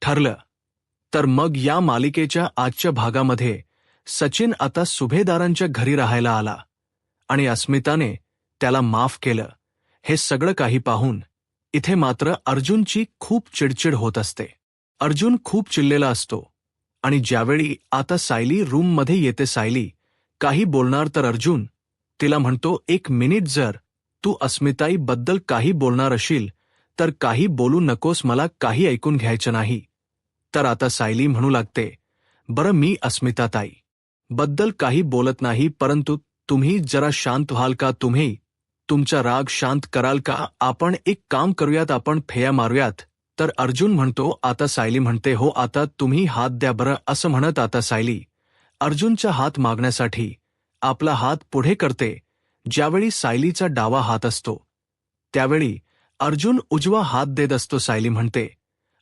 ठरलं. तर मग या मालिकेच्या आजच्या भागामध्ये सचिन आता सुभेदारांच्या घरी राहायला आला आणि अस्मिताने त्याला माफ केलं. हे सगळं काही पाहून इथे मात्र अर्जुनची खूप चिडचिड होत असते. अर्जुन खूप चिडलेला असतो आणि ज्यावेळी आता सायली रूममध्ये येते, सायली काही बोलणार तर अर्जुन तिला म्हणतो, 1 मिनिट, जर तू अस्मिताईबद्दल काही बोलणार असशील तर काही बोलू नकोस, मला काही ऐकून घ्यायचं नाही. तर आता सायली म्हणू लागते, बरं मी अस्मिताताई बद्दल काही बोलत नाही, परंतु तुम्ही जरा शांत व्हाल का? तुम्ही तुमचा राग शांत कराल का? आपण एक काम करूयात, आपण फेया मारूयात. तर अर्जुन म्हणतो. आता सायली म्हणते, हो आता तुम्ही हात द्या बरं. असं म्हणत आता सायली अर्जुनचा हात मागण्यासाठी आपला हात पुढे करते. ज्यावेळी सायलीचा डावा हात असतो त्यावेळी अर्जुन उजवा हात देत असतो. सायली म्हणते,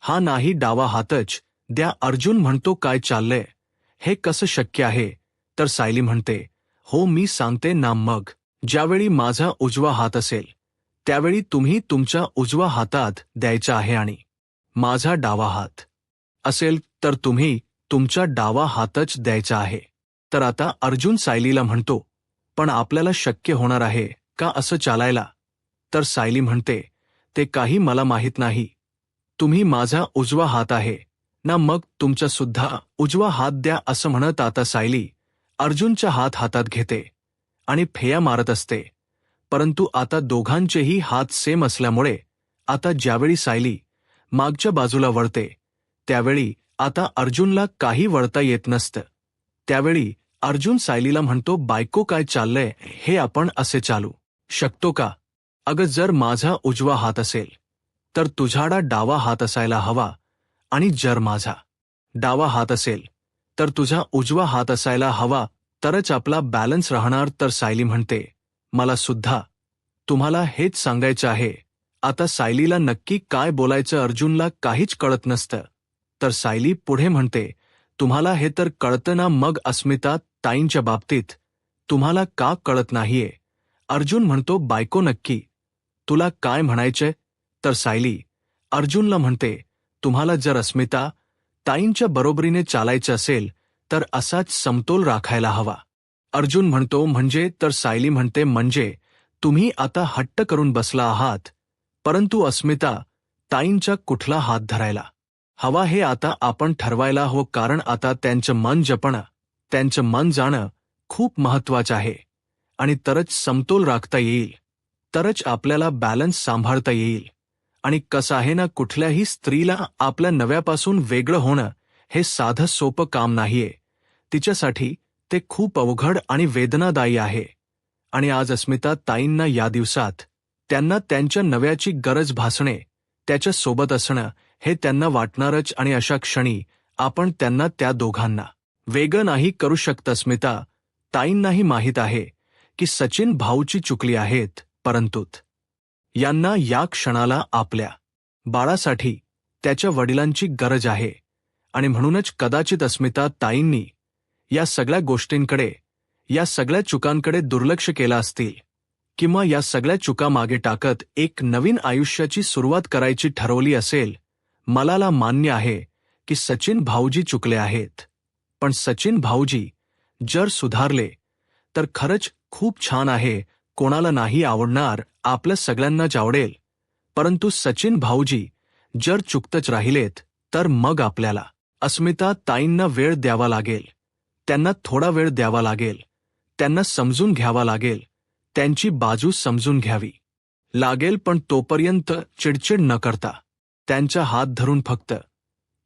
हा नाही, डावा हातच द्या. अर्जुन म्हणतो, काय चाललंय, हे कसं शक्य आहे? तर सायली म्हणते, हो मी सांगते ना, मग ज्यावेळी माझा उजवा हात असेल त्यावेळी तुम्ही तुमच्या उजवा हातात द्यायचा आहे आणि माझा डावा हात असेल तर तुम्ही तुमचा डावा हातच द्यायचा आहे. तर आता अर्जुन सायलीला म्हणतो, पण आपल्याला शक्य होणार आहे का असं चालायला? तर सायली म्हणते, ते काही मला माहीत नाही. तुम्ही माझा उजवा हात आहे ना, मग तुमचा सुद्धा उजवा हात द्या. असं म्हणत आता सायली अर्जुनचा हात हातात घेते आणि फेया मारत असते. परंतु आता दोघांचेही हात सेम असल्यामुळे आता ज्यावेळी सायली मागच्या बाजूला वळते त्यावेळी आता अर्जुनला काही वळता येत नसतं. त्यावेळी अर्जुन सायलीला म्हणतो, बायको काय चाललंय, हे आपण असे चालू शकतो का? अगं जर माझा उजवा हात असेल तर तुझाडा डावा हात असायला हवा, आणि जर माझा डावा हात असेल तर तुझा उजवा हात असायला हवा, तरच आपला बॅलन्स राहणार. तर सायली म्हणते, मला सुद्धा तुम्हाला हेच सांगायचं आहे. आता सायलीला नक्की काय बोलायचं अर्जुनला काहीच कळत नसतं. तर सायली पुढे म्हणते, तुम्हाला हे तर कळतं ना, मग अस्मिता ताईंच्या बाबतीत तुम्हाला का कळत नाहीये? अर्जुन म्हणतो, बायको नक्की तुला काय म्हणायचंय? तर सायली अर्जुनला म्हणते, तुम्हाला जर अस्मिता ताईंच्या बरोबरीने चालायचं असेल तर असाच समतोल राखायला हवा. अर्जुन म्हणतो, म्हणजे? तर सायली म्हणते, म्हणजे तुम्ही आता हट्ट करून बसला आहात, परंतु अस्मिता ताईंचा कुठला हात धरायला हवा हे आता आपण ठरवायला हवं, कारण आता त्यांचं मन जपणं, त्यांचं मन जाणं खूप महत्वाचं आहे. आणि तरच समतोल राखता येईल, तरच आपल्याला बॅलन्स सांभाळता येईल. आणि कसं आहे ना, कुठल्याही स्त्रीला आपल्या नव्यापासून वेगळं होणं हे साधं सोपं काम नाहीये. तिच्यासाठी ते खूप अवघड आणि वेदनादायी आहे. आणि आज अस्मिता ताईंना या दिवसात त्यांना त्यांच्या नव्याची गरज भासणे, त्याच्या सोबत असणं हे त्यांना वाटणारच. आणि अशा क्षणी आपण त्यांना, त्या दोघांना वेगळं नाही करू शकत. अस्मिता ताईंनाही माहीत आहे की सचिन भाऊची चुकली आहेत, परंतु यांना या क्षणाला आपल्या बाळासाठी त्याच्या वडिलांची गरज आहे. आणि म्हणूनच कदाचित अस्मिता ताईंनी या सगळ्या गोष्टींकडे, या सगळ्या चुकांकडे दुर्लक्ष केलं असतील, किंवा या सगळ्या चुका मागे टाकत एक नवीन आयुष्याची सुरुवात करायची ठरवली असेल. मलाला मान्य आहे की सचिन भाऊजी चुकले आहेत, पण सचिन भाऊजी जर सुधारले तर खरंच खूप छान आहे. कोणाला नाही आवडणार, आपल्या सगळ्यांनाच आवडेल. परंतु सचिन भाऊजी जर चुकतच राहिलेत तर मग आपल्याला अस्मिता ताईंना वेळ द्यावा लागेल, त्यांना थोडा वेळ द्यावा लागेल, त्यांना समजून घ्यावा लागेल, त्यांची बाजू समजून घ्यावी लागेल. पण तोपर्यंत चिडचिड न करता त्यांचा हात धरून फक्त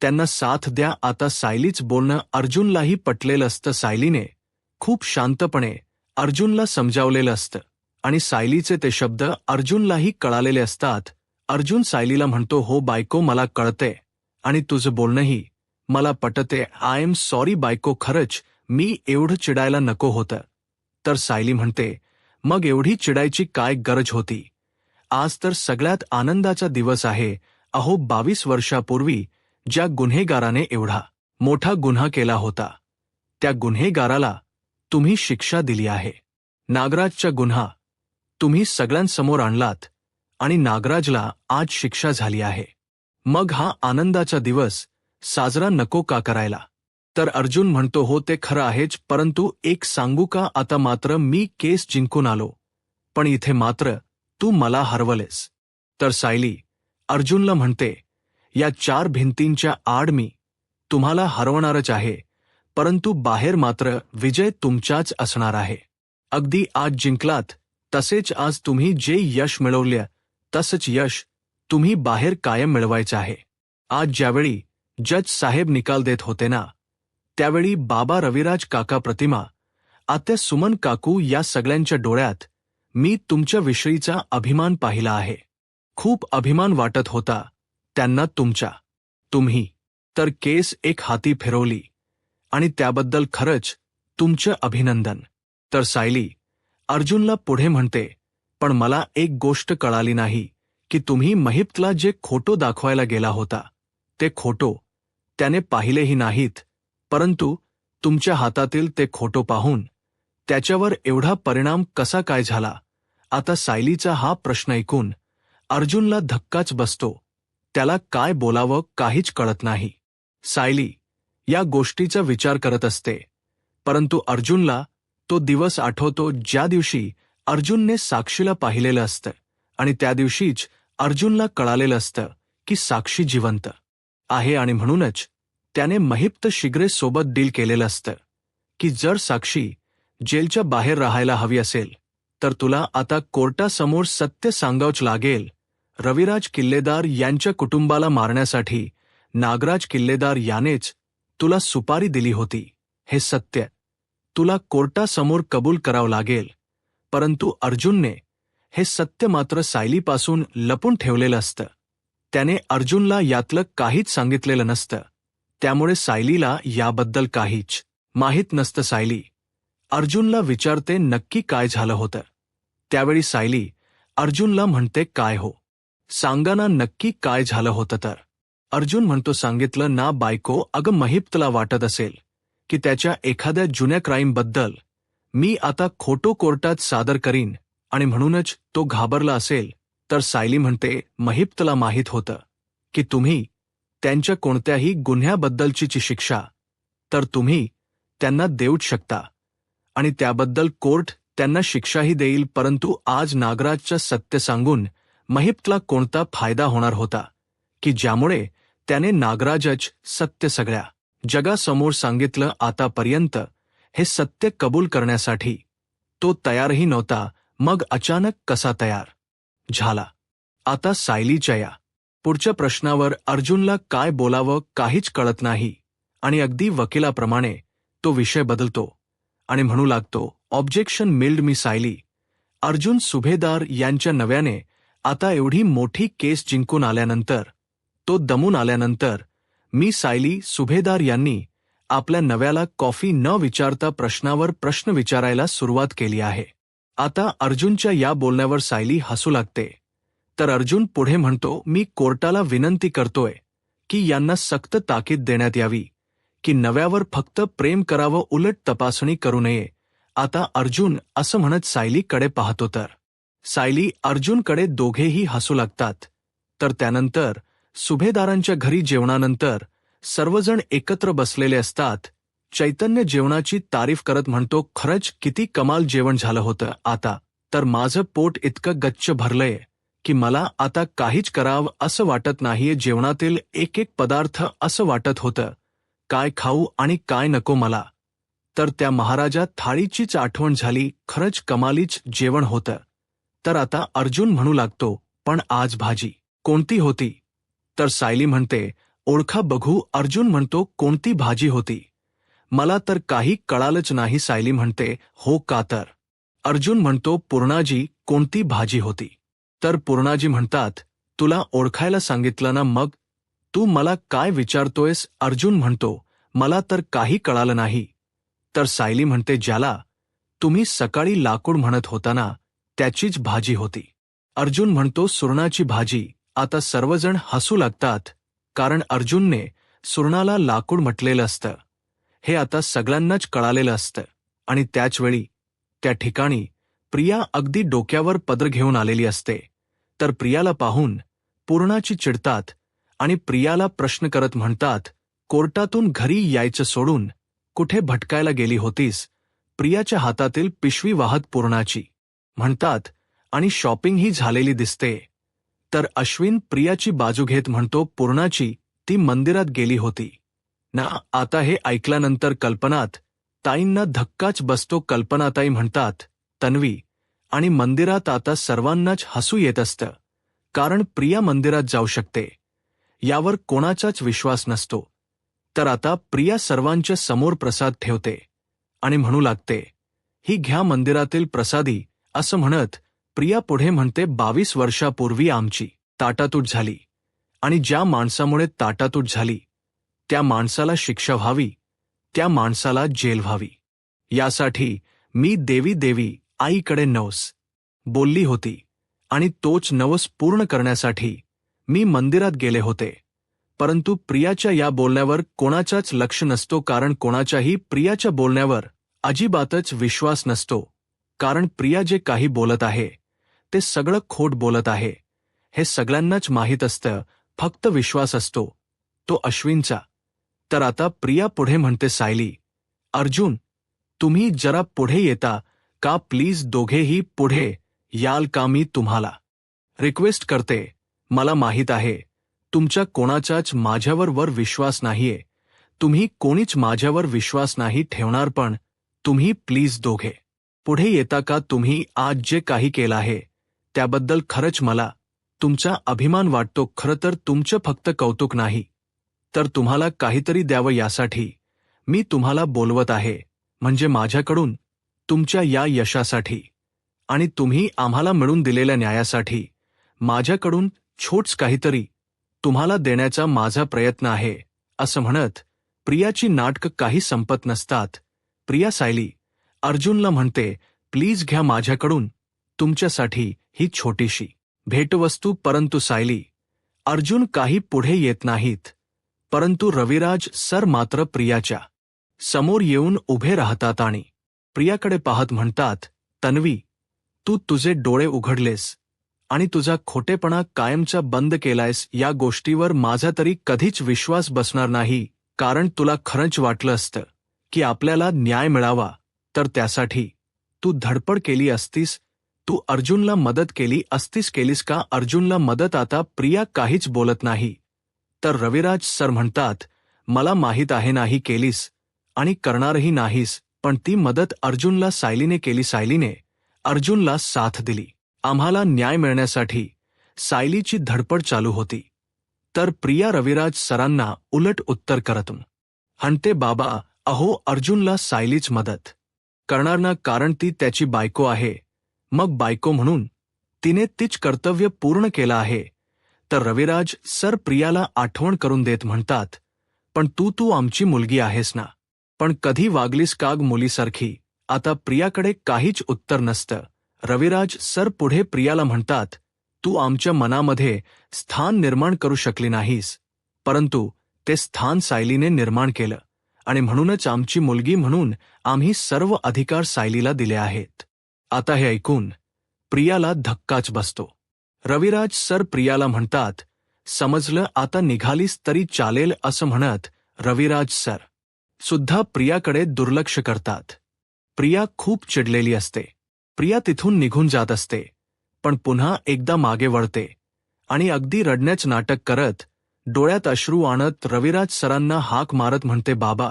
त्यांना साथ द्या. आता सायलीच बोलणं अर्जुनलाही पटलेलं असतं. सायलीने खूप शांतपणे अर्जुनला समजावलेलं असतं आणि सायलीचे ते शब्द अर्जुनलाही कळालेले असतात. अर्जुन सायलीला म्हणतो, हो बायको, मला कळते आणि तुझं बोलणंही मला पटते. आय एम सॉरी बायको, खरंच मी एवढं चिडायला नको होतं. तर सायली म्हणते, मग एवढी चिडायची काय गरज होती? आज तर सगळ्यात आनंदाचा दिवस आहे. अहो, 22 वर्षापूर्वी ज्या गुन्हेगाराने एवढा मोठा गुन्हा केला होता त्या गुन्हेगाराला तुम्ही शिक्षा दिली आहे. नागराजचा गुन्हा तुम्ही सगळ्यांसमोर आणलात आणि नागराजला आज शिक्षा झाली आहे. मग हा आनंदाचा दिवस साजरा नको का करायला? तर अर्जुन म्हणतो हो ते खरं आहेच, परंतु एक सांगू का, आता मात्र मी केस जिंकून आलो, पण इथे मात्र तू मला हरवलेस. तर सायली अर्जुनला म्हणते, या 4 भिंतींच्या आड मी तुम्हाला हरवणारच आहे, परंतु बाहेर मात्र विजय तुमचाच असणार आहे. अगदी आज जिंकलात तसेच आज तुम्ही जे यश मिळवले तसंच यश तुम्ही बाहेर कायम मिळवायचं आहे. आज ज्यावेळी जज साहेब निकाल देत होते ना, त्यावेळी बाबा रविराज काका, प्रतिमा, आत्या सुमन काकू या सगळ्यांच्या डोळ्यात मी तुमच्या विषयीचा अभिमान पाहिला आहे. खूप अभिमान वाटत होता त्यांना तुमच्या. तुम्ही तर केस एक हाती फिरवली आणि त्याबद्दल खरंच तुमचं अभिनंदन. तर सायली अर्जुनला पुढे म्हणते, पण मला एक गोष्ट कळाली नाही की तुम्ही महिप्तला जे खोटो दाखवायला गेला होता ते खोटो त्याने पाहिलेही नाहीत, परंतु तुमच्या हातातील ते खोटो पाहून त्याच्यावर एवढा परिणाम कसा काय झाला? आता सायलीचा हा प्रश्न ऐकून अर्जुनला धक्काच बसतो. त्याला काय बोलावं काहीच कळत नाही. सायली या गोष्टीचा विचार करत असते, परंतु अर्जुनला तो दिवस आठवतो ज्या दिवशी अर्जुनने साक्षीला पाहिलेलं असतं आणि त्या दिवशीच अर्जुनला कळालेलं असतं की साक्षी जिवंत आहे आणि म्हणूनच त्याने महिप्त शिगरे सोबत डील केलेलं असतं की जर साक्षी जेलच्या बाहेर राहायला हवी असेल तर तुला आता कोर्टासमोर सत्य सांगावंच लागेल. रविराज किल्लेदार यांच्या कुटुंबाला मारण्यासाठी नागराज किल्लेदार यानेच तुला सुपारी दिली होती, हे सत्य तुला कोर्टासमोर कबूल करावं लागेल. परंतु अर्जुनने हे सत्य मात्र सायलीपासून लपून ठेवलेलं असतं. त्याने अर्जुनला यातलं काहीच सांगितलेलं नसतं, त्यामुळे सायलीला याबद्दल काहीच माहीत नसतं. सायली अर्जुनला विचारते नक्की काय झालं होतं. त्यावेळी सायली अर्जुनला म्हणते, काय हो, सांगा ना नक्की काय झालं होतं. तर अर्जुन म्हणतो, सांगितलं ना बायको, अगं महिप्तला वाटत असेल की त्याच्या एखाद्या जुन्या क्राईमबद्दल मी आता खोटो कोर्टात सादर करीन आणि म्हणूनच तो घाबरला असेल. तर सायली म्हणते, महिप्तला माहीत होतं की तुम्ही त्यांच्या कोणत्याही गुन्ह्याबद्दलची शिक्षा तर तुम्ही त्यांना देऊच शकता आणि त्याबद्दल कोर्ट त्यांना शिक्षाही देईल, परंतु आज नागराजचं सत्य सांगून महिप्तला कोणता फायदा होणार होता की ज्यामुळे त्याने नागराजच सत्य सगळ्या जगासमोर सांगितलं. आतापर्यंत हे सत्य कबूल करण्यासाठी तो तयारही नव्हता, मग अचानक कसा तयार झाला? आता सायलीच्या या पुढच्या प्रश्नावर अर्जुनला काय बोलावं काहीच कळत नाही आणि अगदी वकिलाप्रमाणे तो विषय बदलतो आणि म्हणू लागतो, ऑब्जेक्शन मिल्ड मी सायली. अर्जुन सुभेदार यांच्या नव्याने आता एवढी मोठी केस जिंकून आल्यानंतर, तो दमून आल्यानंतर मी सायली सुभेदार यांनी आपल्या नव्याला कॉफी न विचारता प्रश्नावर प्रश्न विचारायला सुरुवात केली आहे. आता अर्जुनच्या या बोलण्यावर सायली हसू लागते. तर अर्जुन पुढे म्हणतो, मी कोर्टाला विनंती करतोय की यांना सक्त ताकीद देण्यात यावी की नव्यावर फक्त प्रेम करावं, उलट तपासणी करू नये. आता अर्जुन असं म्हणत सायलीकडे पाहतो तर सायली अर्जुनकडे दोघेही हसू लागतात. तर त्यानंतर सुभेदारांच्या घरी जेवणानंतर सर्वजण एकत्र बसलेले असतात. चैतन्य जेवणाची तारीफ करत म्हणतो, खरंच किती कमाल जेवण झालं होतं. आता तर माझं पोट इतकं गच्च भरलंय की मला आता काहीच करावं असं वाटत नाहीये. जेवणातील एक एक पदार्थ असं वाटत होतं काय खाऊ आणि काय नको मला. तर त्या महाराजा थाळीचीच आठवण झाली. खरंच कमालीच जेवण होतं. तर आता अर्जुन म्हणू लागतो, पण आज भाजी कोणती होती? तर सायली म्हणते, ओळखा बघू. अर्जुन म्हणतो, कोणती भाजी होती? मला तर काही कळालंच नाही. सायली म्हणते, हो का? तर अर्जुन म्हणतो, पूर्णाजी कोणती भाजी होती? तर पूर्णाजी म्हणतात, तुला ओळखायला सांगितलं ना, मग तू मला काय विचारतोयस? अर्जुन म्हणतो, मला तर काही कळालं नाही. तर सायली म्हणते, ज्याला तुम्ही सकाळी लाकूड म्हणत होता ना, त्याचीच भाजी होती. अर्जुन म्हणतो, सुरणाची भाजी. आता सर्वजण हसू लागतात, कारण अर्जुनने सुरणाला लाकूड म्हटलेलं असतं हे आता सगळ्यांनाच कळालेलं असतं. आणि त्याचवेळी त्या ठिकाणी प्रिया अगदी डोक्यावर पदर घेऊन आलेली असते. तर प्रियाला पाहून पूर्णाची चिडतात आणि प्रियाला प्रश्न करत म्हणतात, कोर्टातून घरी यायचं सोडून कुठे भटकायला गेली होतीस? प्रियाच्या हातातील पिशवी वाहत पूर्णाची म्हणतात, आणि शॉपिंगही झालेली दिसते. तर अश्विन प्रियाची बाजू घेत म्हणतो, पूर्णाची ती मंदिरात गेली होती ना. आता हे ऐकल्यानंतर कल्पनात ताईंना धक्काच बसतो. कल्पनाताई म्हणतात, तन्वी, आणि मंदिरात आता सर्वांनाच हसू येत असतं, कारण प्रिया मंदिरात जाऊ शकते यावर कोणाचाच विश्वास नसतो. तर आता प्रिया सर्वांच्या समोर प्रसाद ठेवते आणि म्हणू लागते, ही घ्या मंदिरातील प्रसादी. असं म्हणत प्रिया पुढे म्हणते, 22 वर्षापूर्वी आमची ताटातूट झाली, आणि ज्या माणसामुळे ताटातूट झाली त्या माणसाला शिक्षा व्हावी, त्या माणसाला जेल व्हावी. यासाठी मी देवी देवी आईकडे नवस बोलली होती, आणि तोच नवस पूर्ण करण्यासाठी मी मंदिरात गेले होते. परंतु प्रियाच्या या बोलण्यावर कोणाचाच लक्ष नसतो, कारण कोणाच्याही प्रियाच्या बोलण्यावर अजिबातच विश्वास नसतो. कारण प्रिया जे काही बोलत आहे ते सगळं खोट बोलत आहे हे सगळ्यांनाच माहीत असतं. फक्त विश्वास असतो तो अश्विनचा. तर आता प्रिया पुढे म्हणते, सायली, अर्जुन, तुम्ही जरा पुढे येता का प्लीज? दोघेही पुढे याल का? मी तुम्हाला रिक्वेस्ट करते. मला माहीत आहे तुमच्या कोणाचाच माझ्यावर विश्वास नाहीये, तुम्ही कोणीच माझ्यावर विश्वास नाही ठेवणार, पण तुम्ही प्लीज दोघे पुढे येता का? तुम्ही आज जे काही केलं आहे त्याबद्दल खरंच मला तुमचा अभिमान वाटतो. खरं तर तुमचं फक्त कौतुक नाही, तर तुम्हाला काहीतरी द्यावं यासाठी मी तुम्हाला बोलवत आहे, म्हणजे माझ्याकडून तुमच्या या यशासाठी आणि तुम्ही आम्हाला मिळून दिलेल्या न्यायासाठी माझ्याकडून छोटस काहीतरी तुम्हाला देण्याचा माझा प्रयत्न आहे. असं म्हणत प्रियाची नाटकं काही संपत नसतात. प्रिया सायली अर्जुनला म्हणते, प्लीज घ्या माझ्याकडून तुमच्यासाठी ही छोटीशी भेटवस्तू. परंतु सायली अर्जुन काही पुढे येत नाहीत. परंतु रविराज सर मात्र प्रियाच्या समोर येऊन उभे राहतात आणि प्रियाकडे पाहत म्हणतात, तन्वी, तू तुझे डोळे उघडलेस आणि तुझा खोटेपणा कायमचा बंद केलायस. या गोष्टीवर माझा तरी कधीच विश्वास बसणार नाही, कारण तुला खरंच वाटलं असतं की आपल्याला न्याय मिळावा, तर त्यासाठी तू धडपड केली असतीस. तू अर्जुनला मदत केली असतीस. केलीस का अर्जुनला मदत? आता प्रिया काहीच बोलत नाही. तर रविराज सर म्हणतात, मला माहीत आहे नाही केलीस आणि करणारही नाहीस, पण ती मदत अर्जुनला सायलीने केली. सायलीने अर्जुनला साथ दिली. आम्हाला न्याय मिळण्यासाठी सायलीची धडपड चालू होती. तर प्रिया रविराज सरांना उलट उत्तर करत म्हणते, बाबा, अहो, अर्जुनला सायलीच मदत करणार ना, कारण ती त्याची बायको आहे. मग बायको म्हणून तिने तीच कर्तव्य पूर्ण केलं आहे. तर रविराज सर प्रियाला आठवण करून देत म्हणतात, पण तू आमची मुलगी आहेस ना, पण कधी वागलीस का मुलीसारखी? आता प्रियाकडे काहीच उत्तर नसतं. रविराज सर पुढे प्रियाला म्हणतात, तू आमच्या मनामध्ये स्थान निर्माण करू शकली नाहीस, परंतु ते स्थान सायलीने निर्माण केलं, आणि म्हणूनच आमची मुलगी म्हणून आम्ही सर्व अधिकार सायलीला दिले आहेत. आता हे ऐकून प्रियाला धक्काच बसतो. रविराज सर प्रियाला म्हणतात, समजलं, आता निघालीस तरी चालेल. असं म्हणत रविराज सर सुद्धा प्रियाकडे दुर्लक्ष करतात. प्रिया खूप चिडलेली असते. प्रिया तिथून निघून जात असते, पण पुन्हा एकदा मागे वळते आणि अगदी रडण्याच नाटक करत, डोळ्यात अश्रू आणत रविराज सरांना हाक मारत म्हणते, बाबा,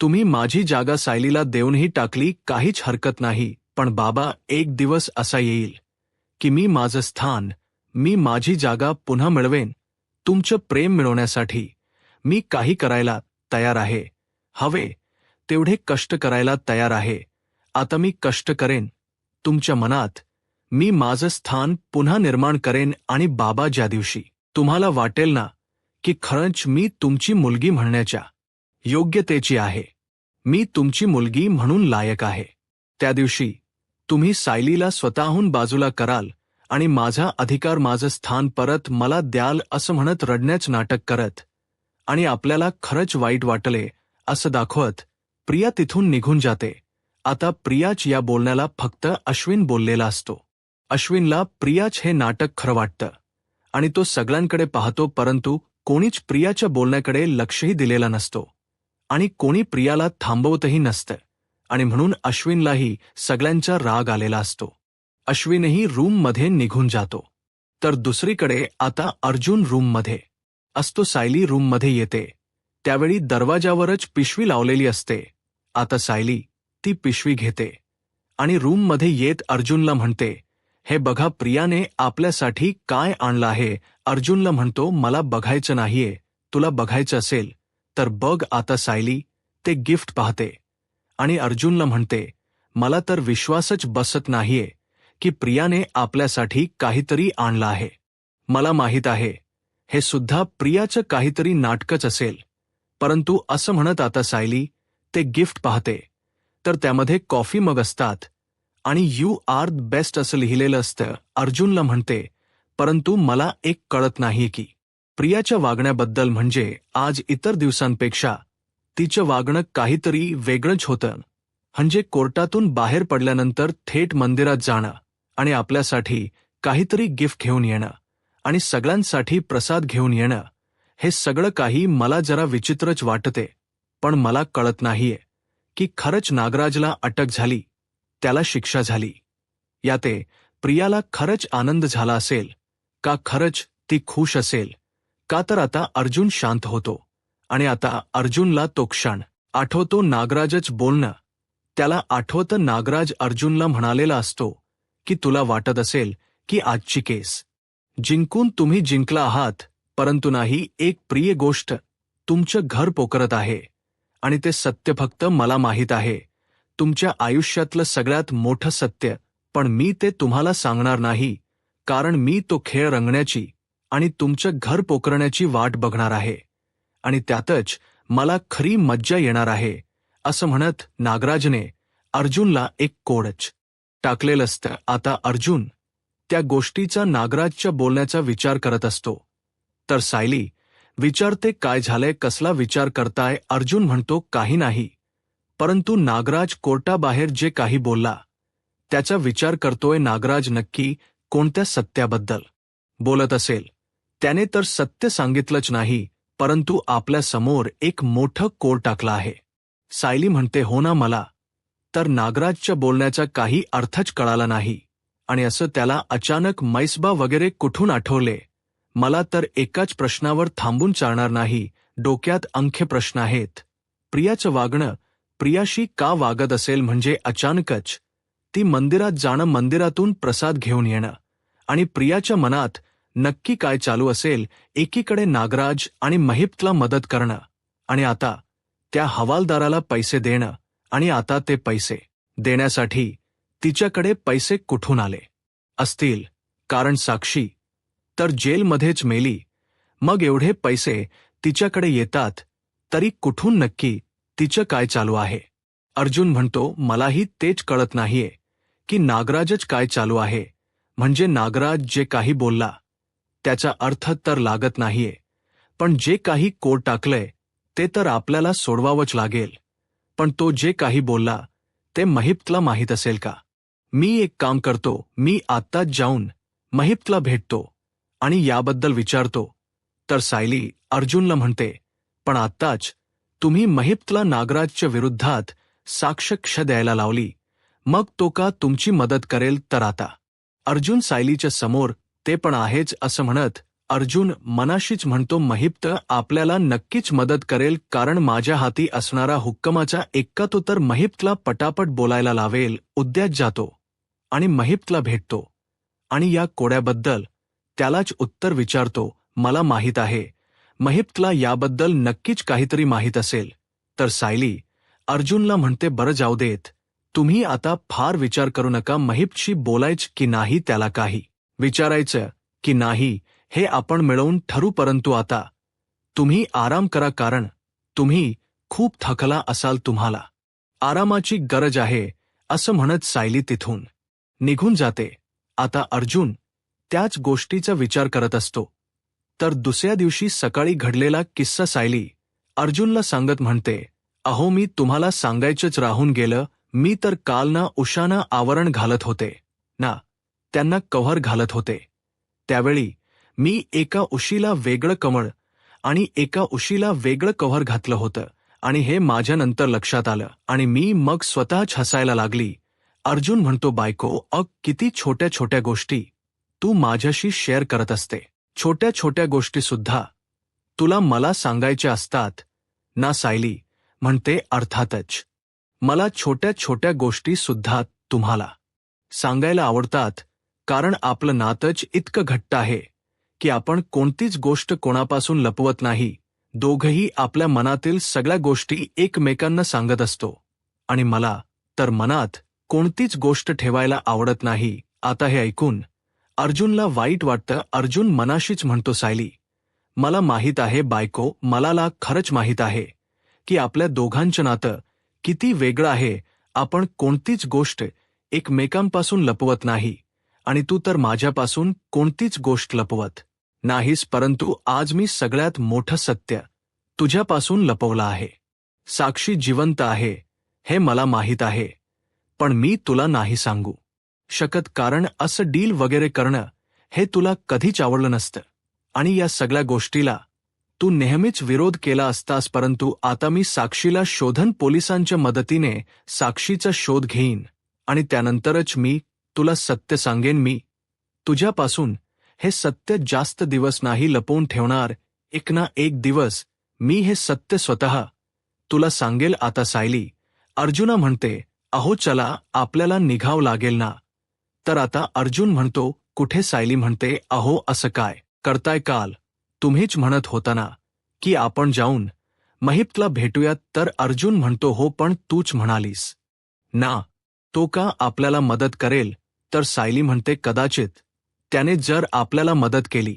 तुम्ही माझी जागा सायलीला देऊनही टाकली, काहीच हरकत नाही, पण बाबा, एक दिवस असा येईल की मी माझं स्थान, मी माझी जागा पुन्हा मिळवेन. तुमचं प्रेम मिळवण्यासाठी मी काही करायला तयार आहे. हवे तेवढे कष्ट करायला तयार आहे. आता मी कष्ट करेन. तुमच्या मनात मी माझं स्थान पुन्हा निर्माण करेन. आणि बाबा, ज्या दिवशी तुम्हाला वाटेल ना की खरंच मी तुमची मुलगी म्हणण्याच्या योग्यतेची आहे, मी तुमची मुलगी म्हणून लायक आहे, त्या दिवशी तुम्ही सायलीला स्वतःहून बाजूला कराल आणि माझा अधिकार, माझं स्थान परत मला द्याल. असं म्हणत रडण्याच नाटक करत आणि आपल्याला खरंच वाईट वाटले असं दाखवत प्रिया तिथून निघून जाते. आता प्रियाच या बोलण्याला फक्त अश्विन बोललेला असतो. अश्विनला प्रियाच हे नाटक खरं वाटतं आणि तो सगळ्यांकडे पाहतो, परंतु कोणीच प्रियाच्या बोलण्याकडे लक्षही दिलेला नसतो आणि कोणी प्रियाला थांबवतही नसतं आणि म्हणून अश्विनलाही सगळ्यांचा राग आलेला असतो. अश्विनही रूममध्ये निघून जातो. तर दुसरीकडे आता अर्जुन रूममध्ये असतो. सायली रूममध्ये येते त्यावेळी दरवाजावरच पिशवी लावलेली असते. आता सायली ती पिशवी घेते आणि रूममध्ये येत अर्जुनला म्हणते, हे बघा प्रियाने आपल्यासाठी काय आणलं आहे. अर्जुनला म्हणतो, मला बघायचं नाहीये, तुला बघायचं असेल तर बघ. आता सायली ते गिफ्ट पाहते आणि अर्जुनला म्हणते, मला तर विश्वासच बसत नाहीये की प्रियाने आपल्यासाठी काहीतरी आणलं आहे. मला माहीत आहे हे सुद्धा प्रियाचं काहीतरी नाटकच असेल. परंतु असं म्हणत आता सायली ते गिफ्ट पाहते तर त्यामध्ये कॉफी मग असतात आणि यू आर द बेस्ट असं लिहिलेलं असतं. अर्जुनला म्हणते, परंतु मला एक कळत नाही की प्रियाच्या वागण्याबद्दल म्हणजे आज इतर दिवसांपेक्षा तिचं वागणं काहीतरी वेगळंच होतं. म्हणजे कोर्टातून बाहेर पडल्यानंतर थेट मंदिरात जाणं आणि आपल्यासाठी काहीतरी गिफ्ट घेऊन येणं आणि सगळ्यांसाठी प्रसाद घेऊन येणं, हे सगळं काही मला जरा विचित्रच वाटते. पण मला कळत नाहीये की खरंच नागराजला अटक झाली, त्याला शिक्षा झाली, याते प्रियाला खरंच आनंद झाला असेल का, खरंच ती खुश असेल का. तर आता अर्जुन शांत होतो आणि आता अर्जुनला तो क्षण आठवतो, नागराजच बोलणं. त्याला आठवतं नागराज अर्जुनला म्हणालेला असतो की तुला वाटत असेल की आजची केस जिंकून तुम्ही जिंकला आहात, परंतु नाही, एक प्रिय गोष्ट तुमचं घर पोकरत आहे आणि ते सत्य फक्त मला माहीत आहे, तुमच्या आयुष्यातलं सगळ्यात मोठं सत्य. पण मी ते तुम्हाला सांगणार नाही, कारण मी तो खेळ रंगण्याची आणि तुमचं घर पोकरण्याची वाट बघणार आहे आणि त्यातच मला खरी मज्जा येणार आहे. असं म्हणत नागराजने अर्जुनला एक कोडच टाकलेलं असतं. आता अर्जुन त्या गोष्टीचा, नागराजच्या बोलण्याचा विचार करत असतो. तर सायली विचारते, काय झालंय, कसला विचार करताय. अर्जुन म्हणतो, काही नाही, परंतु नागराज कोर्टाबाहेर जे काही बोलला त्याचा विचार करतोय. नागराज नक्की कोणत्या सत्याबद्दल बोलत असेल. त्याने तर सत्य सांगितलंच नाही, परंतु आपल्या समोर एक मोठं कोर टाकलं आहे. सायली म्हणते, हो ना, मला तर नागराजच्या बोलण्याचा काही अर्थच कळाला नाही आणि असं त्याला अचानक मैसबा वगैरे कुठून आठवले. मला तर एकाच प्रश्नावर थांबून चालणार नाही, डोक्यात अंख्य प्रश्न आहेत. प्रियाचं वागणं, प्रियाशी का वागत असेल, म्हणजे अचानकच ती मंदिरात जाणं, मंदिरातून प्रसाद घेऊन येणं आणि प्रियाच्या मनात नक्की काय चालू असेल. एकीकडे नागराज आणि महिप्तला मदत करणं आणि आता त्या हवालदाराला पैसे देणं आणि आता ते पैसे देण्यासाठी तिच्याकडे पैसे कुठून आले असतील, कारण साक्षी तर जेलमध्येच मेली. मग एवढे पैसे तिच्याकडे येतात तरी कुठून, नक्की तिचं काय चालू आहे. अर्जुन म्हणतो, मलाही तेच कळत नाहीये की नागराजच काय चालू आहे. म्हणजे नागराज जे काही बोलला त्याचा अर्थ तर लागत नाहीये, पण जे काही कोड टाकलंय ते तर आपल्याला सोडवावंच लागेल. पण तो जे काही बोलला ते महिप्तला माहीत असेल का. मी एक काम करतो, मी आत्ताच जाऊन महिप्तला भेटतो आणि याबद्दल विचारतो. तर सायली अर्जुनला म्हणते, पण आत्ताच तुम्ही महिप्तला नागराजच्या विरुद्धात साक्ष द्यायला लावली, मग तो का तुमची मदत करेल. तर आता अर्जुन सायलीच्या समोर ते पण आहेच असं म्हणत अर्जुन मनाशीच म्हणतो, महिप्त आपल्याला नक्कीच मदत करेल, कारण माझ्या हाती असणारा हुक्कमाचा एक्का तो तर महिप्तला पटापट बोलायला लावेल. उद्याच जातो आणि महिप्तला भेटतो आणि या कोड्याबद्दल त्यालाच उत्तर विचारतो. मला माहीत आहे महिप्तला याबद्दल नक्कीच काहीतरी माहीत असेल. तर सायली अर्जुनला म्हणते, बरं जाऊ देत, तुम्ही आता फार विचार करू नका. महिप्तशी बोलायचं की नाही, त्याला काही विचारायचं की नाही हे आपण मिळवून ठरू, परंतु आता तुम्ही आराम करा, कारण तुम्ही खूप थकला असाल, तुम्हाला आरामाची गरज आहे. असं म्हणत सायली तिथून निघून जाते. आता अर्जुन त्याच गोष्टीचा विचार करत असतो. तर दुसऱ्या दिवशी सकाळी घडलेला किस्सा सायली अर्जुनला सांगत म्हणते, अहो मी तुम्हाला सांगायचंच राहून गेलं, मी तर काल ना उषाना आवरण घालत होते ना, त्यांना कव्हर घालत होते, त्यावेळी मी एका उशीला वेगळं कमळ आणि एका उशीला वेगळं कव्हर घातलं होतं आणि हे माझ्यानंतर लक्षात आलं आणि मी मग स्वतःच हसायला लागली. अर्जुन म्हणतो, बायको, किती छोट्या छोट्या गोष्टी तू माझ्याशी शेअर करत असते. छोट्या छोट्या गोष्टी सुद्धा तुला मला सांगायच्या असतात ना. सायली म्हणते, अर्थातच. मला छोट्या छोट्या गोष्टी सुद्धा तुम्हाला सांगायला आवडतात, कारण आपलं नातंच इतकं घट्ट आहे की आपण कोणतीच गोष्ट कोणापासून लपवत नाही. दोघंही आपल्या मनातील सगळ्या गोष्टी एकमेकांना सांगत असतो. आणि मला तर मनात कोणतीच गोष्ट ठेवायला आवडत नाही. आता हे ऐकून अर्जुनला वाईट वाटतं. अर्जुन मनाशीच म्हणतो, सायली, मला माहीत आहे बायको, मला खरंच माहीत आहे की आपल्या दोघांचं नातं किती वेगळं आहे. आपण कोणतीच गोष्ट एकमेकांपासून लपवत नाही आणि तू तर माझ्यापासून कोणतीच गोष्ट लपवत नाहीस. परंतु आज मी सगळ्यात मोठं सत्य तुझ्यापासून लपवलं आहे. साक्षी जिवंत आहे हे मला माहीत आहे, पण मी तुला नाही सांगू शकत, कारण असं डील वगैरे करणं हे तुला कधीच आवडलं नसतं आणि या सगळ्या गोष्टीला तू नेहमीच विरोध केला असतास. परंतु आता मी साक्षीला शोधन, पोलिसांच्या मदतीने साक्षीचा शोध घेईन आणि त्यानंतरच मी तुला सत्य सांगेन. मी तुझ्यापासून हे सत्य जास्त दिवस नाही लपवून ठेवणार. एक ना एक दिवस मी हे सत्य स्वतः तुला सांगेल. आता सायली अर्जुना म्हणते, अहो चला, आपल्याला निघावं लागेल ना. तर आता अर्जुन म्हणतो, कुठे? सायली म्हणते, अहो असं काय करताय? काल तुम्हीच म्हणत होता ना की आपण जाऊन महिपतला भेटूयात. तर अर्जुन म्हणतो, हो, पण तूच म्हणालीस ना तो का आपल्याला मदत करेल. तर सायली म्हणते, कदाचित त्याने जर आपल्याला मदत केली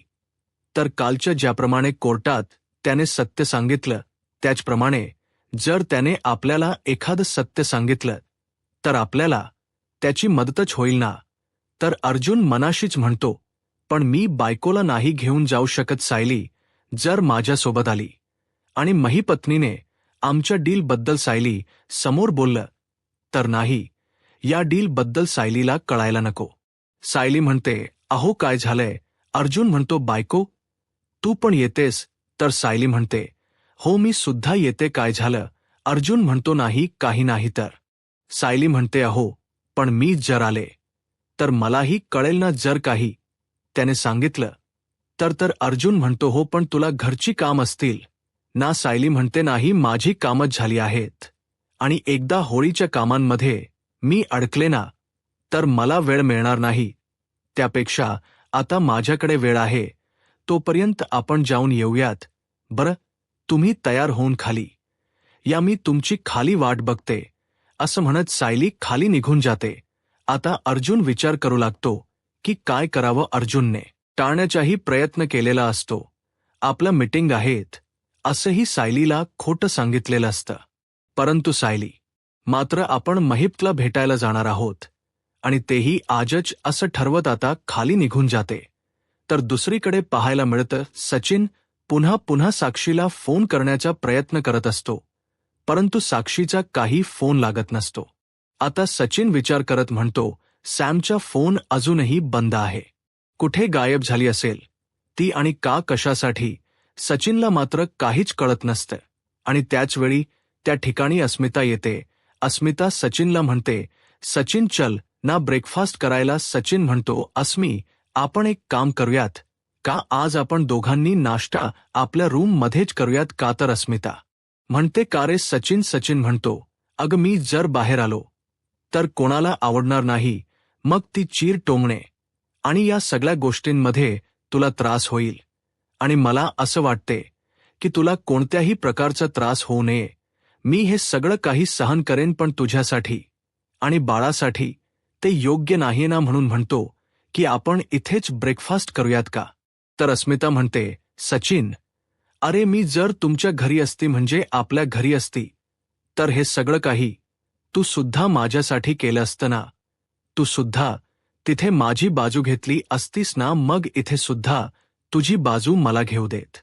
तर कालच्या ज्याप्रमाणे कोर्टात त्याने सत्य सांगितलं त्याचप्रमाणे जर त्याने आपल्याला एखादं सत्य सांगितलं तर आपल्याला त्याची मदतच होईल ना. तर अर्जुन मनाशीच म्हणतो, पण मी बायकोला नाही घेऊन जाऊ शकत. सायली जर माझ्यासोबत आली आणि महिपत्नीने आमच्या डीलबद्दल सायली समोर बोललं तर नाही. या डीलबद्दल सायलीला कळायला नको. सायली म्हणते, अहो काय झालंय? अर्जुन म्हणतो, बायको तू पण येतेस? तर सायली म्हणते, हो, मी सुद्धा येते. काय झालं? अर्जुन म्हणतो, नाही, काही नाही. तर सायली म्हणते, अहो पण मी जर आले तर मलाही कळेल ना जर काही त्याने सांगितलं तर. तर अर्जुन म्हणतो, हो, पण तुला घरची काम असतील ना. सायली म्हणते, नाही, माझी कामच झाली आहेत आणि एकदा होळीच्या कामांमध्ये मी अडकले ना तर मला वेळ मिळणार नाही. त्यापेक्षा आता माझ्याकडे वेळ आहे, तोपर्यंत आपण जाऊन येऊयात. बरं, तुम्ही तयार होऊन खाली या, मी तुमची खाली वाट बघते. असं म्हणत सायली खाली निघून जाते. आता अर्जुन विचार करू लागतो की काय करावं. अर्जुनने टाळण्याचाही प्रयत्न केलेला असतो. आपलं मीटिंग आहेत असंही सायलीला खोटं सांगितलेलं असतं. परंतु सायली मात्र आपण महिपतला भेटायला जाणार आहोत आणि तेही आजच असं ठरवत आता खाली निघून जाते. तर दुसरीकडे पाहायला मिळतं, सचिन पुन्हा पुन्हा साक्षीला फोन करण्याचा प्रयत्न करत असतो, परंतु साक्षीचा काही फोन लागत नसतो. आता सचिन विचार करत म्हणतो, सॅमचा फोन अजूनही बंद आहे. कुठे गायब झाली असेल ती आणि का, कशासाठी? सचिनला मात्र काहीच कळत नसतं. आणि त्याचवेळी त्या ठिकाणी अस्मिता येते. अस्मिता सचिनला म्हणते, सचिन चल ना ब्रेकफास्ट करायला. सचिन म्हणतो, अस्मी, आपण एक काम करूयात का? आज आपण दोघांनी नाश्ता आपल्या रूम मध्येच करूयात का? तर अस्मिता म्हणते, का रे सचिन? सचिन म्हणतो, अगं मी जर बाहेर आलो तर कोणाला आवडणार नाही. मग ती चीर टोमणे आणि या सगळ्या गोष्टींमध्ये तुला त्रास होईल आणि मला असं वाटते की तुला कोणत्याही प्रकारचा त्रास होऊ नये. मी हे सगळं काही सहन करेन, पण तुझ्यासाठी आणि बाळासाठी ते योग्य नाही ना. म्हणून म्हणतो की आपण इथेच ब्रेकफास्ट करूयात का? तर अस्मिता म्हणते, सचिन, अरे मी जर तुमच्या घरी असती, म्हणजे आपल्या घरी असती, तर हे सगळं काही तू सुद्धा माझ्यासाठी केलं असतं ना. तू सुद्धा तिथे माझी बाजू घेतली असतीस ना. मग इथे सुद्धा तुझी बाजू मला घेऊ देत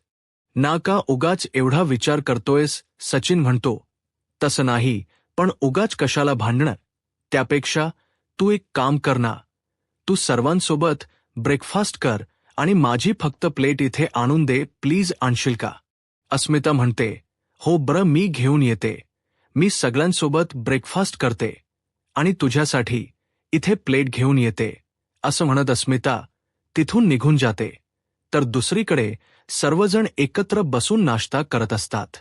ना का? उगाच एवढा विचार करतोयस? सचिन म्हणतो, तसं नाही, पण उगाच कशाला भांडणं? त्यापेक्षा तू एक काम कर ना, तू सर्वांसोबत ब्रेकफास्ट कर आणि माझी फक्त प्लेट इथे आणून दे. प्लीज आणशील का? अस्मिता म्हणते, हो बरं मी घेऊन येते. मी सगळ्यांसोबत ब्रेकफास्ट करते आणि तुझ्यासाठी इथे प्लेट घेऊन येते. असं म्हणत अस्मिता तिथून निघून जाते. तर दुसरीकडे सर्वजण एकत्र बसून नाश्ता करत असतात.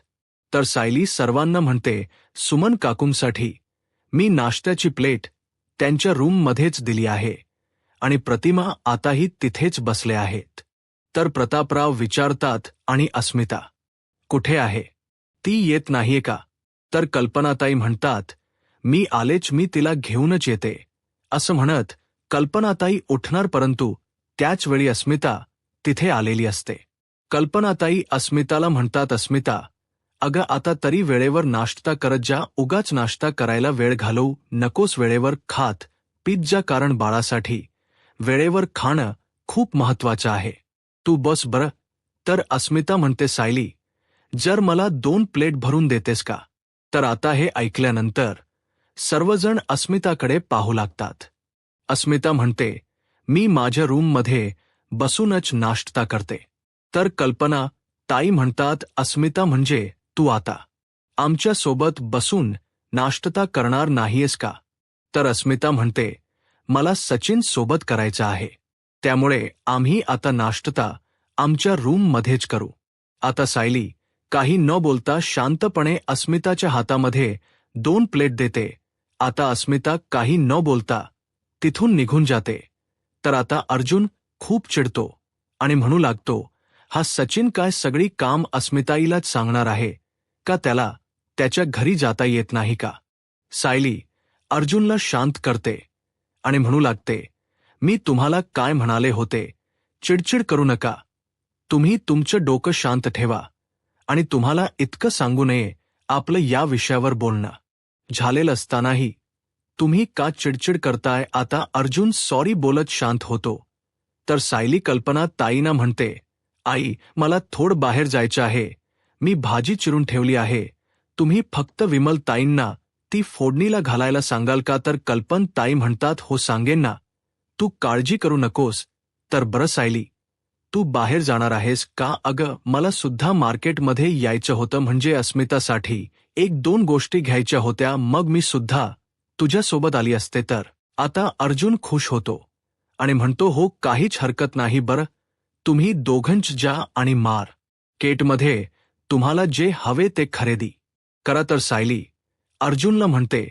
तर सायली सर्वांना म्हणते, सुमन काकूंसाठी मी नाश्त्याची प्लेट त्यांच्या रूममध्येच दिली आहे आणि प्रतिमा आताही तिथेच बसले आहेत. तर प्रतापराव विचारतात, आणि अस्मिता कुठे आहे? ती येत नाहीये का? तर कल्पनाताई म्हणतात, मी आलेच, मी तिला घेऊनच येते. असं म्हणत कल्पनाताई उठणार, परंतु त्याच वेळी अस्मिता तिथे आलेली असते. कल्पनाताई अस्मिताला म्हणतात, अस्मिता अगं आता तरी वेळेवर नाश्ता करत जा, उगाच नाश्ता करायला वेळ घालवू नकोस, वेळेवर खात पीत जा, कारण बाळासाठी वेळेवर खाणं खूप महत्वाचं आहे. तू बस बरं. तर अस्मिता म्हणते, सायली जर मला 2 प्लेट भरून देतेस का? तर आता हे ऐकल्यानंतर सर्वजण अस्मिताकडे पाहू लागतात. अस्मिता म्हणते, मी माझ्या रूममध्ये बसूनच नाश्ता करते. तर कल्पना ताई म्हणतात, अस्मिता म्हणजे तू आता आमच्या सोबत बसून नाश्ता करणार नाहीयेस का? तर अस्मिता म्हणते, मला सचिन सोबत करायचं आहे, त्यामुळे आम्ही आता नाश्ता आमच्या रूममध्येच करू. आता सायली काही न बोलता शांतपणे अस्मिताच्या हातामध्ये 2 प्लेट देते. आता अस्मिता काही न बोलता तिथून निघून जाते. तर आता अर्जुन खूप चिडतो आणि म्हणू लागतो, हा सचिन काय सगळी काम अस्मिताईलाच सांगणार आहे का? त्याला त्याच्या घरी जाता येत नाही का? सायली अर्जुनला शांत करते आणि म्हणू लागते, मी तुम्हाला काय म्हणाले होते, चिडचिड करू नका. तुम्ही तुमचं डोकं शांत ठेवा आणि तुम्हाला इतकं सांगू नये, आपलं या विषयावर बोलणं झालेलं असतानाही तुम्ही का चिडचिड करताय? आता अर्जुन सॉरी बोलत शांत होतो. तर सायली कल्पना ताईंना म्हणते, आई मला थोडं बाहेर जायचं आहे, मी भाजी चिरून ठेवली आहे, तुम्ही फक्त विमल ताईंना ती फोडणीला घालायला सांगाल का? तर कल्पन ताई म्हणतात, हो सांगेन ना, तू काळजी करू नकोस. तर बरं सायली तू बाहेर जाणार आहेस का? अगं मला सुद्धा मार्केटमध्ये यायचं होतं, म्हणजे अस्मितासाठी 1-2 गोष्टी घ्यायच्या होत्या, मग मी सुद्धा तुझ्यासोबत आली असते तर. आता अर्जुन खुश होतो आणि म्हणतो, हो काहीच हरकत नाही, बरं तुम्ही दोघंच जा आणि मार्केटमध्ये तुम्हाला जे हवे ते खरेदी करा. तर सायली अर्जुनला म्हणते,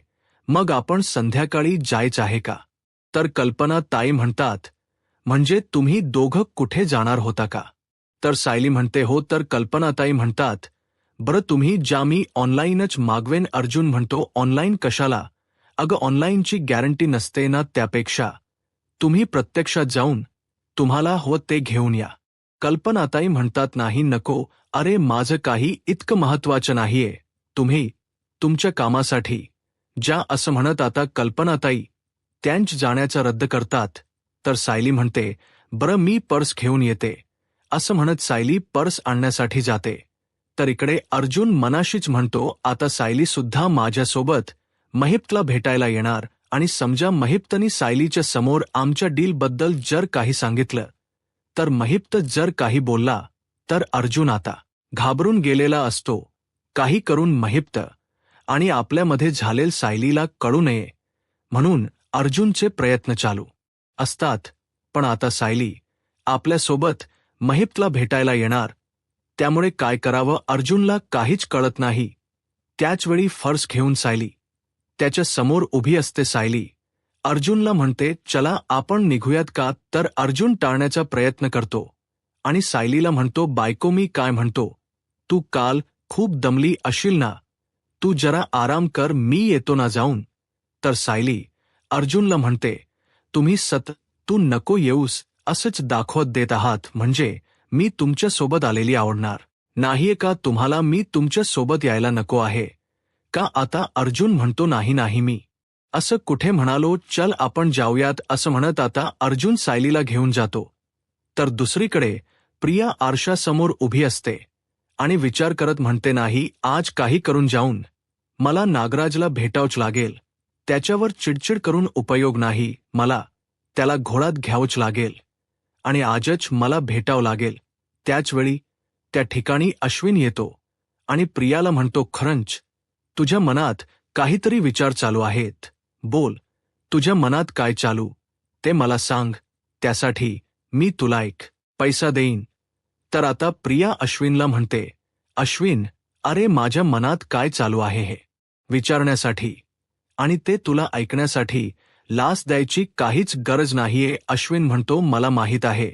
मग आपण संध्याकाळी जायचं आहे का? तर कल्पना ताई म्हणतात, म्हणजे तुम्ही दोघं कुठे जाणार होता का? तर सायली म्हणते, हो. तर कल्पनाताई म्हणतात, बरं तुम्ही ज्या, मी ऑनलाईनच मागवेन. अर्जुन म्हणतो, ऑनलाईन कशाला? अगं ऑनलाईनची गॅरंटी नसते ना, त्यापेक्षा तुम्ही प्रत्यक्षात जाऊन तुम्हाला हवं ते घेऊन या. कल्पनाताई म्हणतात, नाही नको, अरे माझं काही इतकं महत्वाचं नाहीये, तुम्ही तुमच्या कामासाठी ज्या. असं म्हणत आता कल्पनाताई त्यांच जाण्याचा रद्द करतात. तर सायली म्हणते, बरं मी पर्स घेऊन येते. असं म्हणत सायली पर्स आणण्यासाठी जाते. तर इकडे अर्जुन मनाशीच म्हणतो, आता सायली सुद्धा माझ्यासोबत महिप्तला भेटायला येणार, आणि समजा महिप्तनी सायलीच्या समोर आमच्या डीलबद्दल जर काही सांगितलं, तर महिप्त जर काही बोलला, तर अर्जुन आता घाबरून गेलेला असतो. काही करून महिप्त आणि आपल्यामध्ये झालेल सायलीला कळू नये म्हणून अर्जुनचे प्रयत्न चालू असतात. पण आता सायली आपल्यासोबत महिप्तला भेटायला येणार, त्यामुळे काय करावं अर्जुनला काहीच कळत नाही. त्याचवेळी पर्स घेऊन सायली त्याच्या समोर उभी असते. सायली अर्जुनला म्हणते, चला आपण निघूयात का? तर अर्जुन टाळण्याचा प्रयत्न करतो आणि सायलीला म्हणतो, बायको मी काय म्हणतो, तू काल खूप दमली असशील ना, तू जरा आराम कर, मी येतो ना जाऊन. तर सायली अर्जुनला म्हणते, तुम्ही तू नको येऊस असंच दाखवत देत आहात, म्हणजे मी तुमच्या सोबत आलेली आवडणार नाहीये का तुम्हाला? मी तुमच्या सोबत यायला नको आहे का? आता अर्जुन म्हणतो, नाही नाही मी असं कुठे म्हणालो, चल आपण जाऊयात. असं म्हणत आता अर्जुन सायलीला घेऊन जातो. तर दुसरीकडे प्रिया आरशासमोर उभी असते आणि विचार करत म्हणते, नाही आज काही करून जाऊन मला नागराजला भेटावंच लागेल, त्याच्यावर चिडचिड करून उपयोग नाही, मला त्याला घोळात घ्यावंच लागेल आणि आजच मला भेटावं लागेल. त्याचवेळी त्या ठिकाणी अश्विन येतो आणि प्रियाला म्हणतो, खरंच तुझ्या मनात काहीतरी विचार चालू आहेत. बोल, तुझ्या मनात काय चालू ते मला सांग, त्यासाठी मी तुला एक पैसा देईन. तर आता प्रिया अश्विनला म्हणते, अश्विन, अरे माझ्या मनात काय चालू आहे हे विचारण्यासाठी आणि ते तुला ऐकण्यासाठी लाच द्यायची काहीच गरज नाहीये. अश्विन म्हणतो, मला माहीत आहे.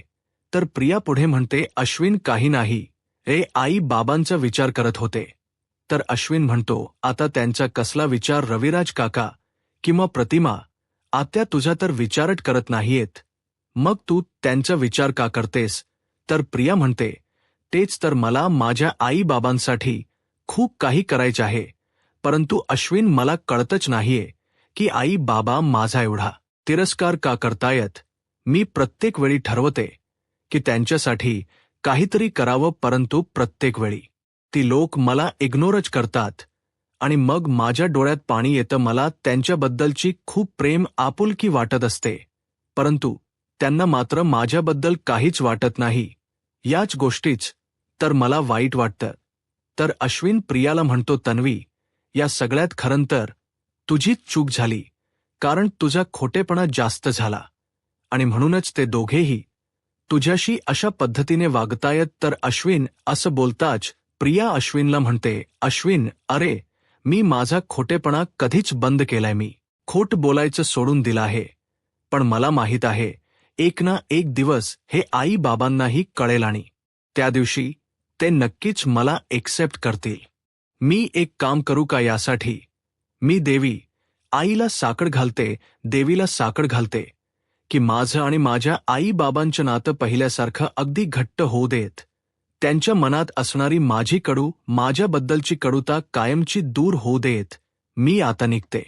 तर प्रिया पुढे म्हणते, अश्विन काही नाही रे, आई बाबांचा विचार करत होते. तर अश्विन म्हणतो, आता त्यांचा कसला विचार रविराज काका किंवा प्रतिमा आत्या तुझा तर विचारच करत नाहीयेत, मग तू त्यांचा विचार का करतेस. तर प्रिया म्हणते, तेच तर, मला माझ्या आई बाबांसाठी खूप काही करायचे आहे, परंतु अश्विन मला कळतच नाहीये की आई बाबा माझा एवढा तिरस्कार का करतायत. मी प्रत्येक वेळी ठरवते की त्यांच्यासाठी काहीतरी करावं, परंतु प्रत्येक वेळी ती लोक मला इग्नोरच करतात आणि मग माझ्या डोळ्यात पाणी येतं. मला त्यांच्याबद्दलची खूप प्रेम आपुलकी वाटत असते, परंतु त्यांना मात्र माझ्याबद्दल काहीच वाटत नाही. याच गोष्टीच तर मला वाईट वाटतं. तर अश्विन प्रियाला म्हणतो, तन्वी, या सगळ्यात खरं तर तुझीच चूक झाली, कारण तुझा खोटेपणा जास्त झाला आणि म्हणूनच ते दोघेही तुझ्याशी अशा पद्धतीने वागतायत. तर अश्विन असं बोलताच प्रिया अश्विनला म्हणते, अश्विन, अरे मी माझा खोटेपणा कधीच बंद केलाय. मी खोट बोलायचं सोडून दिलं आहे. पण मला माहीत आहे एक ना एक दिवस हे आई बाबांनाही कळेल आणि त्या दिवशी ते नक्कीच मला एक्सेप्ट करतील. मी एक काम करू का यासाठी? मी देवी आईला साकड घालते, देवीला साकड घालते की माझं आणि माझ्या आई बाबांचं नातं पहिल्यासारखं अगदी घट्ट होऊ देत. त्यांच्या मनात असणारी माझी कडू, माझ्याबद्दलची कडूता कायमची दूर होऊ देत. मी आता निघते.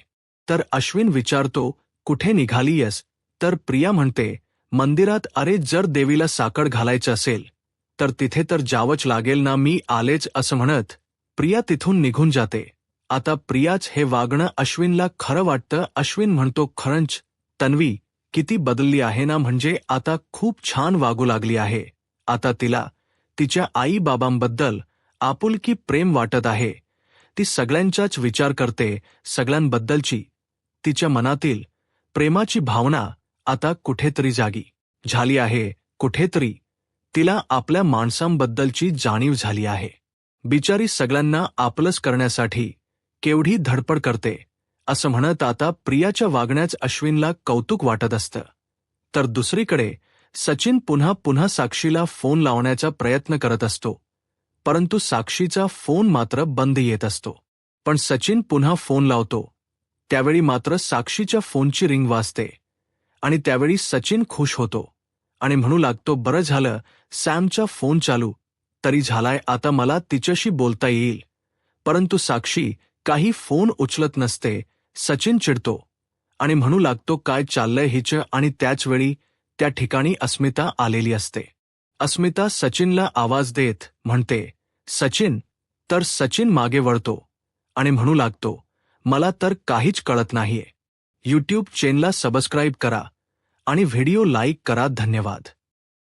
तर अश्विन विचारतो, कुठे निघालीयस? तर प्रिया म्हणते, मंदिरात. अरे जर देवीला साकड घालायचं असेल तर तिथे तर जावंच लागेल ना, मी आलेच. असं म्हणत प्रिया तिथून निघून जाते. आता प्रियाच हे वागणं अश्विनला खरं वाटतं. अश्विन म्हणतो, खरंच तन्वी किती बदलली आहे ना, म्हणजे आता खूप छान वागू लागली आहे. आता तिला तिच्या आई बाबांबद्दल आपुलकी प्रेम वाटत आहे. ती सगळ्यांचाच विचार करते. सगळ्यांबद्दलची तिच्या मनातील प्रेमाची भावना आता कुठेतरी जागी झाली आहे. कुठेतरी तिला आपल्या माणसांबद्दलची जाणीव झाली आहे. बिचारी सगळ्यांना आपलंच करण्यासाठी केवढी धडपड करते, असं म्हणत आता प्रियाच्या वागण्याच अश्विनला कौतुक वाटत असतं. तर दुसरीकडे सचिन पुन्हा साक्षीला फोन लावण्याचा प्रयत्न करत असतो, परंतु साक्षीचा फोन मात्र बंद येत असतो. पण सचिन पुन्हा फोन लावतो, त्यावेळी मात्र साक्षीच्या फोनची रिंग वाजते आणि त्यावेळी सचिन खुश होतो आणि म्हणू लागतो, बरं झालं सॅमचा फोन चालू तरी झालाय, आता मला तिच्याशी बोलता येईल. परंतु साक्षी काही फोन उचलत नसते. सचिन चिडतो आणि म्हणू लागतो, काय चाललंय हिचं? आणि त्याचवेळी त्या ठिकाणी अस्मिता आलेली असते. अस्मिता सचिनला आवाज देत म्हणते, सचिन. तर सचिन मागे वळतो आणि म्हणू लागतो, मला तर काहीच कळत नाहीये. यूट्यूब चॅनलला सबस्क्राईब करा आणि व्हिडिओ लाईक करा. धन्यवाद.